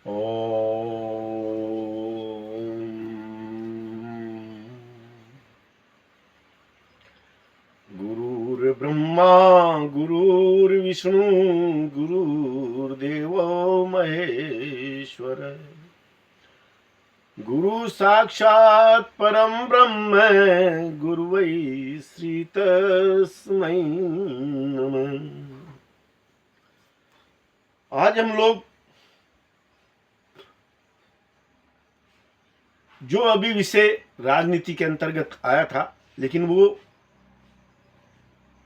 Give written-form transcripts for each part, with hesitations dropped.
ओम गुरुर्ब्रह्मा गुरुर्विष्णु गुरुर्देवो महेश्वर गुरु साक्षात् परम ब्रह्म गुरुवै श्री तस्मै नमः। आज हम लोग जो अभी विषय राजनीति के अंतर्गत आया था, लेकिन वो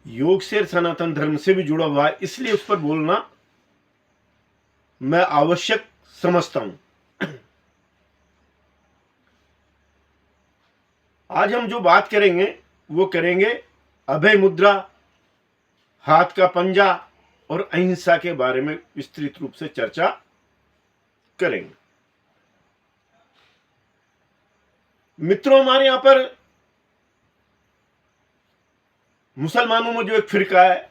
योग से सनातन धर्म से भी जुड़ा हुआ है, इसलिए उस पर बोलना मैं आवश्यक समझता हूं। आज हम जो बात करेंगे वो करेंगे अभय मुद्रा, हाथ का पंजा और अहिंसा के बारे में विस्तृत रूप से चर्चा करेंगे। मित्रों, हमारे यहां पर मुसलमानों में जो एक फिरका है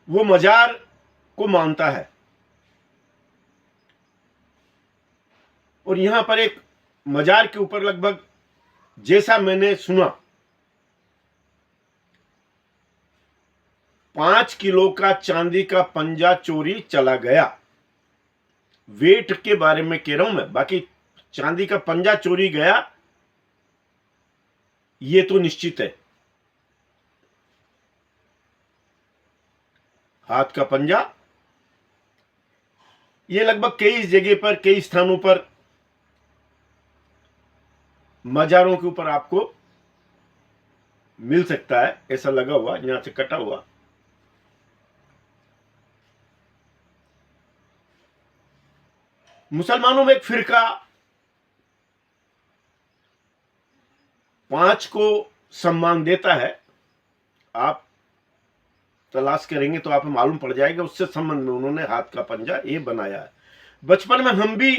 वो मजार को मानता है, और यहां पर एक मजार के ऊपर लगभग, जैसा मैंने सुना, 5 किलो का चांदी का पंजा चोरी चला गया। वेट के बारे में कह रहा हूं मैं, बाकी चांदी का पंजा चोरी गया ये तो निश्चित है। हाथ का पंजा ये लगभग कई जगह पर, कई स्थानों पर, मजारों के ऊपर आपको मिल सकता है। ऐसा लगा हुआ, यहां से कटा हुआ। मुसलमानों में एक फिरका 5 को सम्मान देता है। आप तलाश करेंगे तो आपको मालूम पड़ जाएगा, उससे संबंध में उन्होंने हाथ का पंजा ये बनाया है। बचपन में हम भी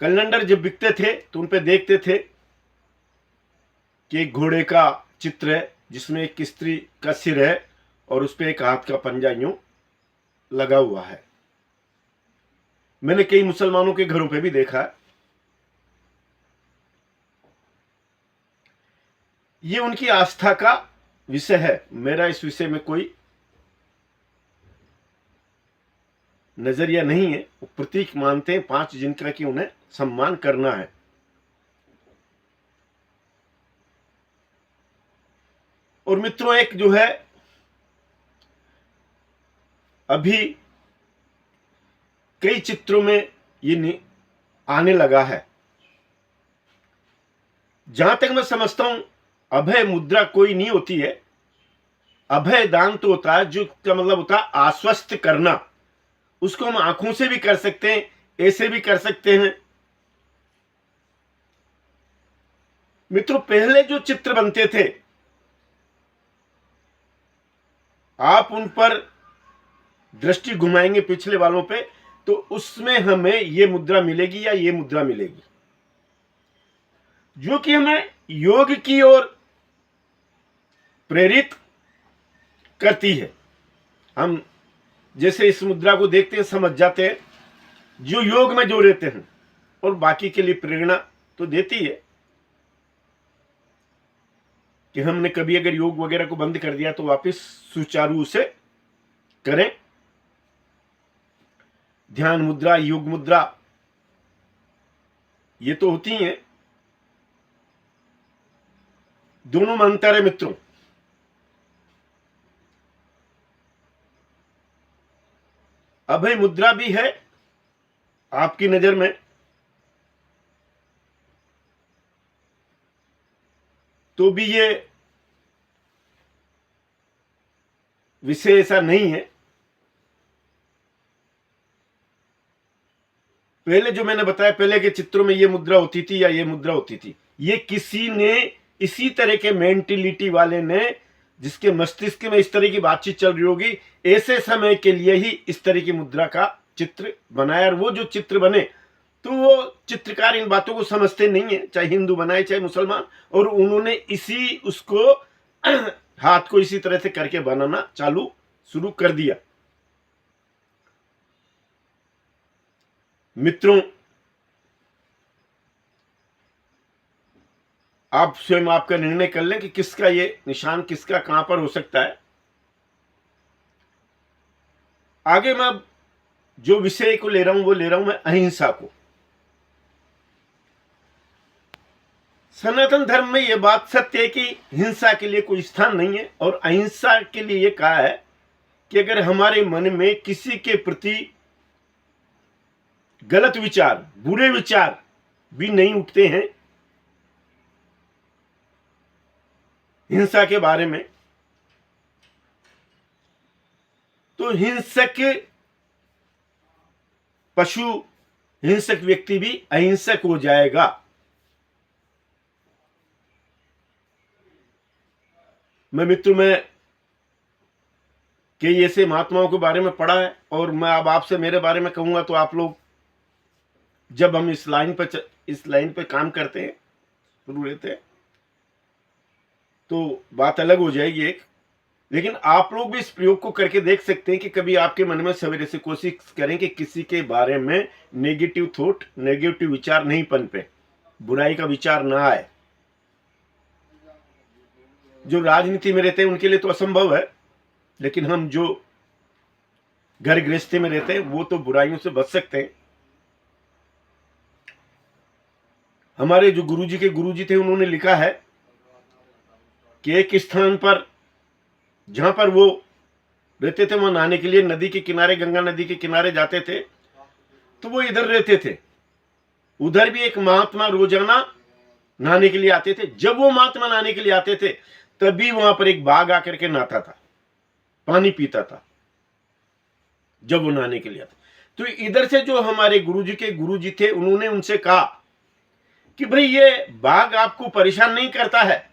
कैलेंडर जब बिकते थे तो उन पे देखते थे कि एक घोड़े का चित्र है जिसमें एक स्त्री का सिर है और उस पे एक हाथ का पंजा यूं लगा हुआ है। मैंने कई मुसलमानों के घरों पे भी देखा है। ये उनकी आस्था का विषय है, मेरा इस विषय में कोई नजरिया नहीं है। वो प्रतीक मानते हैं 5 जिनका कि उन्हें सम्मान करना है। और मित्रों, एक जो है अभी कई चित्रों में ये आने लगा है। जहां तक मैं समझता हूं, अभय मुद्रा कोई नहीं होती है। अभय दान तो होता है, जो का मतलब होता है आश्वस्त करना। उसको हम आंखों से भी कर सकते हैं, ऐसे भी कर सकते हैं। मित्रों, पहले जो चित्र बनते थे, आप उन पर दृष्टि घुमाएंगे पिछले वालों पे, तो उसमें हमें ये मुद्रा मिलेगी या ये मुद्रा मिलेगी, जो कि हमें योग की ओर प्रेरित करती है। हम जैसे इस मुद्रा को देखते हैं, समझ जाते हैं, जो योग में जो रहते हैं, और बाकी के लिए प्रेरणा तो देती है कि हमने कभी अगर योग वगैरह को बंद कर दिया तो वापस सुचारू से करें। ध्यान मुद्रा, योग मुद्रा ये तो होती हैं, दोनों में अंतर है मित्रों। अभय मुद्रा भी है आपकी नजर में, तो भी ये विषय ऐसा नहीं है। पहले जो मैंने बताया, पहले के चित्रों में ये मुद्रा होती थी या ये मुद्रा होती थी, ये किसी ने, इसी तरह के मेंटिलिटी वाले ने, जिसके मस्तिष्क में इस तरह की बातचीत चल रही होगी, ऐसे समय के लिए ही इस तरह की मुद्रा का चित्र बनाया। और वो जो चित्र बने, तो वो चित्रकार इन बातों को समझते नहीं है, चाहे हिंदू बनाए चाहे मुसलमान, और उन्होंने इसी उसको हाथ को इसी तरह से करके बनाना चालू शुरू कर दिया। मित्रों, आप स्वयं आपका निर्णय कर लें कि किसका ये निशान किसका कहां पर हो सकता है। आगे मैं जो विषय को ले रहा हूं वो ले रहा हूं मैं अहिंसा को। सनातन धर्म में यह बात सत्य है कि हिंसा के लिए कोई स्थान नहीं है, और अहिंसा के लिए यह कहा है कि अगर हमारे मन में किसी के प्रति गलत विचार, बुरे विचार भी नहीं उठते हैं हिंसा के बारे में, तो हिंसक पशु, हिंसक व्यक्ति भी अहिंसक हो जाएगा। मैं मित्र में कई ऐसे महात्माओं के बारे में पढ़ा है, और मैं अब आपसे मेरे बारे में कहूंगा तो आप लोग, जब हम इस लाइन पर काम करते हैं, शुरू रहते हैं, तो बात अलग हो जाएगी एक। लेकिन आप लोग भी इस प्रयोग को करके देख सकते हैं कि कभी आपके मन में सवेरे से कोशिश करें कि किसी के बारे में नेगेटिव थॉट, नेगेटिव विचार नहीं पनपे, बुराई का विचार ना आए। जो राजनीति में रहते हैं उनके लिए तो असंभव है, लेकिन हम जो घर गृहस्थी में रहते हैं वो तो बुराइयों से बच सकते हैं। हमारे जो गुरुजी के गुरुजी थे, उन्होंने लिखा है कि एक स्थान पर जहां पर वो रहते थे, वहां नहाने के लिए नदी के किनारे, गंगा नदी के किनारे जाते थे, तो वो इधर रहते थे। उधर भी एक महात्मा रोजाना नहाने के लिए आते थे। जब वो महात्मा नहाने के लिए आते थे, तभी वहां पर एक बाघ आकर के नहाता था, पानी पीता था जब वो नहाने के लिए आते। तो इधर से जो हमारे गुरुजी के गुरुजी थे, उन्होंने उनसे कहा कि भाई ये बाघ आपको परेशान नहीं करता है?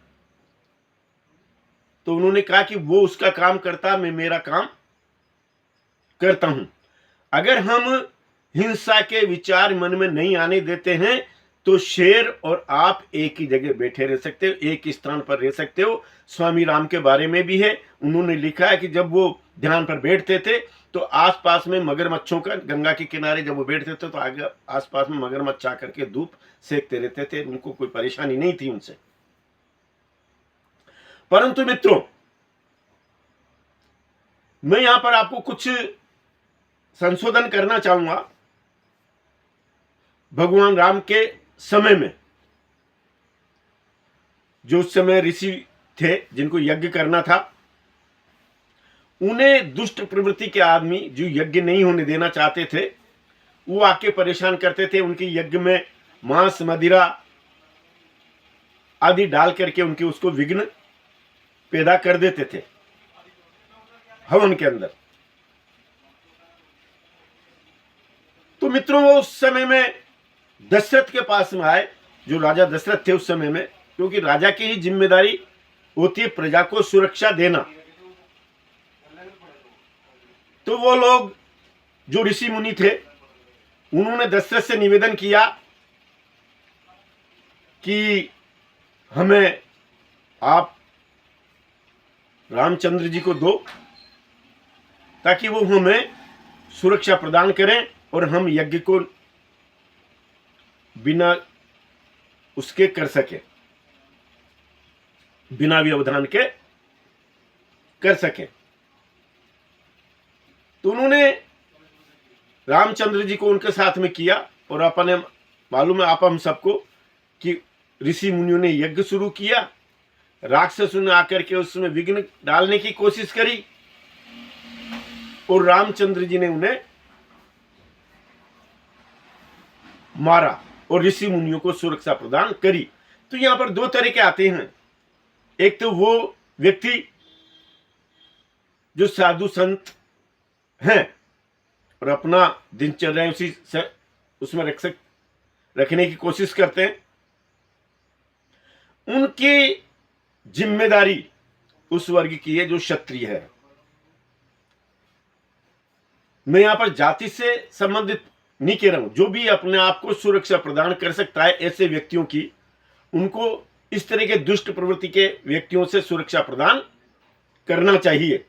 तो उन्होंने कहा कि वो उसका काम करता, मैं मेरा काम करता हूं। अगर हम हिंसा के विचार मन में नहीं आने देते हैं, तो शेर और आप एक ही जगह बैठे रह सकते हो, एक ही स्थान पर रह सकते हो। स्वामी राम के बारे में भी है, उन्होंने लिखा है कि जब वो ध्यान पर बैठते थे तो आसपास में मगरमच्छों का, गंगा के किनारे जब वो बैठते थे तो आगे आसपास में मगरमच्छ आकर के धूप सेकते रहते थे, उनको कोई परेशानी नहीं थी उनसे। परंतु मित्रों, मैं यहां पर आपको कुछ संशोधन करना चाहूंगा। भगवान राम के समय में जो उस समय ऋषि थे जिनको यज्ञ करना था, उन्हें दुष्ट प्रवृत्ति के आदमी जो यज्ञ नहीं होने देना चाहते थे, वो आके परेशान करते थे। उनके यज्ञ में मांस, मदिरा आदि डाल करके उनके उसको विघ्न पैदा कर देते थे हवन के अंदर। तो मित्रों, वो उस समय में दशरथ के पास में आए, जो राजा दशरथ थे उस समय में, क्योंकि राजा की ही जिम्मेदारी होती है प्रजा को सुरक्षा देना। तो वो लोग जो ऋषि मुनि थे, उन्होंने दशरथ से निवेदन किया कि हमें आप रामचंद्र जी को दो, ताकि वो हमें सुरक्षा प्रदान करें और हम यज्ञ को बिना उसके कर सके, बिना व्यवधान के कर सके। तो उन्होंने रामचंद्र जी को उनके साथ में किया, और अपने मालूम है आप हम सबको कि ऋषि मुनियों ने यज्ञ शुरू किया, राक्षसों ने आकर के उसमें विघ्न डालने की कोशिश करी, और रामचंद्र जी ने उन्हें मारा और ऋषि मुनियों को सुरक्षा प्रदान करी। तो यहां पर दो तरह के आते हैं। एक तो वो व्यक्ति जो साधु संत हैं और अपना दिनचर्या उसमें रखने की कोशिश करते हैं, उनकी जिम्मेदारी उस वर्ग की है जो क्षत्रिय है। मैं यहां पर जाति से संबंधित नहीं कह रहा हूं, जो भी अपने आप को सुरक्षा प्रदान कर सकता है, ऐसे व्यक्तियों की, उनको इस तरह के दुष्ट प्रवृत्ति के व्यक्तियों से सुरक्षा प्रदान करना चाहिए।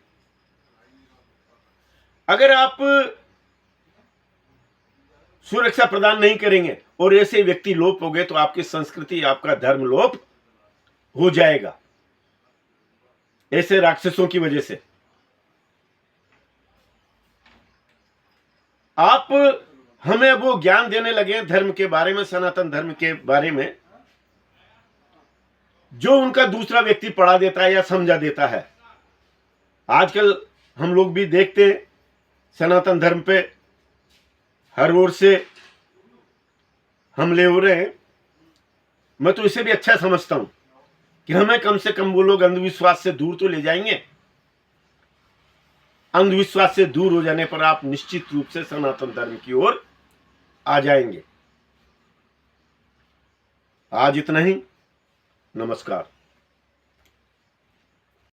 अगर आप सुरक्षा प्रदान नहीं करेंगे और ऐसे व्यक्ति लोप हो गए तो आपकी संस्कृति, आपका धर्म लोप हो जाएगा, ऐसे राक्षसों की वजह से। आप हमें वो ज्ञान देने लगे धर्म के बारे में, सनातन धर्म के बारे में, जो उनका दूसरा व्यक्ति पढ़ा देता है या समझा देता है। आजकल हम लोग भी देखते हैं सनातन धर्म पे हर ओर से हमले हो रहे हैं। मैं तो इसे भी अच्छा समझता हूं कि हमें कम से कम वो लोग अंधविश्वास से दूर तो ले जाएंगे। अंधविश्वास से दूर हो जाने पर आप निश्चित रूप से सनातन धर्म की ओर आ जाएंगे। आज इतना ही। नमस्कार।